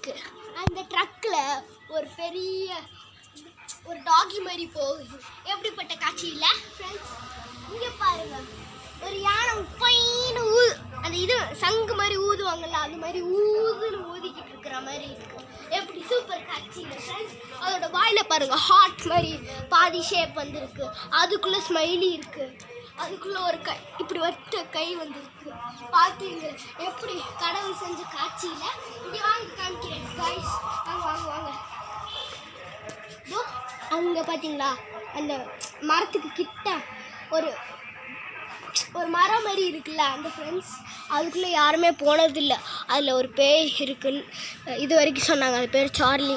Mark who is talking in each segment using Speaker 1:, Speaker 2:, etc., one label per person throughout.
Speaker 1: இருக்குது. அந்த ட்ரக்கில் ஒரு பெரிய ஒரு டாகி மாதிரி போகுது. எப்படிப்பட்ட காட்சி இல்லை ஃப்ரெண்ட்ஸ்? இங்கே பாருங்கள், ஒரு யானை பையனு அந்த இது சங்கு மாதிரி ஊதுவாங்கல்ல, அந்த மாதிரி ஊதிக்கிட்டு இருக்கிற மாதிரி இருக்குது. எப்படி சூப்பர் காட்சி இல்லை ஃப்ரெண்ட்ஸ்? அதோட வாயில் பாருங்கள், ஹார்ட் மாதிரி பாதி ஷேப் வந்துருக்கு. அதுக்குள்ளே ஸ்மைலி இருக்குது. அதுக்குள்ளே ஒரு கை, இப்படி வட்ட கை வந்துருக்கு. பார்த்தீங்க எப்படி கடவுள் செஞ்ச காட்சியில். இங்கே வாங்க காமிக்கிறேன் காய்ஸ். வாங்க வாங்க வாங்க. இதோ அங்கே பார்த்தீங்களா, அந்த மரத்துக்கு கிட்ட ஒரு மரம் மாதிரி இருக்குல்ல, அந்த ஃப்ரெண்ட்ஸ் அதுக்குள்ளே யாருமே போனதில்லை. அதில் ஒரு பேய் இருக்குன்னு இது வரைக்கும் சொன்னாங்க. அது பேர் சார்லி.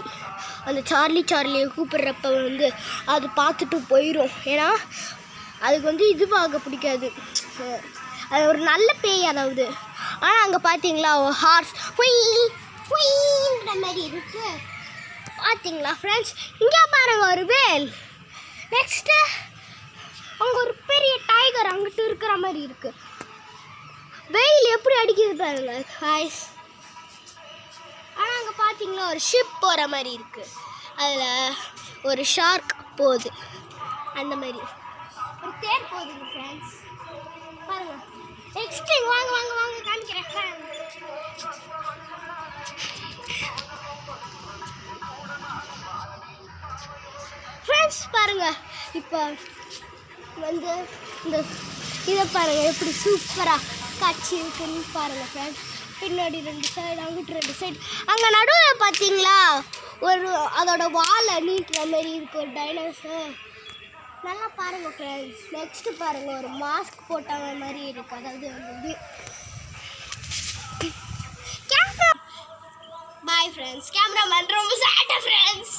Speaker 1: அந்த சார்லியை கூப்பிட்றப்ப அது பார்த்துட்டு போயிடும். ஏன்னா அதுக்கு இதுவாக பிடிக்காது. அது ஒரு நல்ல பேய் அதாவது. ஆனால் அங்கே பார்த்தீங்களா ஒரு ஹார்ஸ் மாதிரி இருக்கு. பார்த்தீங்களா ஃப்ரெண்ட்ஸ்? இங்கே பாருங்கள் ஒரு வேல். நெக்ஸ்ட்டு அங்கே ஒரு பெரிய டைகர் அங்கிட்டு இருக்கிற மாதிரி இருக்கு. வெயில் எப்படி அடிக்குது பாருங்க காய்ஸ். ஆனால் அங்கே பார்த்தீங்களா ஒரு ஷிப் போகிற மாதிரி இருக்கு. அதில் ஒரு ஷார்க் போகுது. அந்த மாதிரி ஒரு தேர் போகுதுங்க ஃப்ரெண்ட்ஸ். பாருங்க. நெக்ஸ்ட் வாங்க வாங்க வாங்க காமிக்கிறேன் ஃப்ரெண்ட்ஸ். பாருங்க, இப்போ இந்த இதை பாருங்கள் எப்படி சூப்பராக காட்சி இருக்குன்னு பாருங்கள் ஃப்ரெண்ட்ஸ். பின்னாடி 2 சைடு, அங்கிட்டு 2 சைடு. அங்கே நடுவில் பார்த்தீங்களா ஒரு அதோட வாலை நீட்டுற மாதிரி இருக்குது ஒரு டைனோசர். நல்லா பாருங்கள் ஃப்ரெண்ட்ஸ். நெக்ஸ்ட்டு பாருங்கள், ஒரு மாஸ்க் போட்டாங்க மாதிரி இருக்குது. அதாவது கேமரா பாய் ஃப்ரெண்ட்ஸ். கேமராமேன் ரொம்ப சேட்டை ஃப்ரெண்ட்ஸ்.